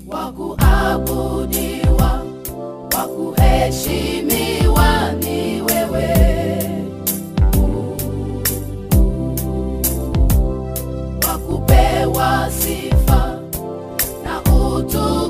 wa kuabudiwa, wa kuheshimiwa ni wewe. Wa kupewa sifa na utukufu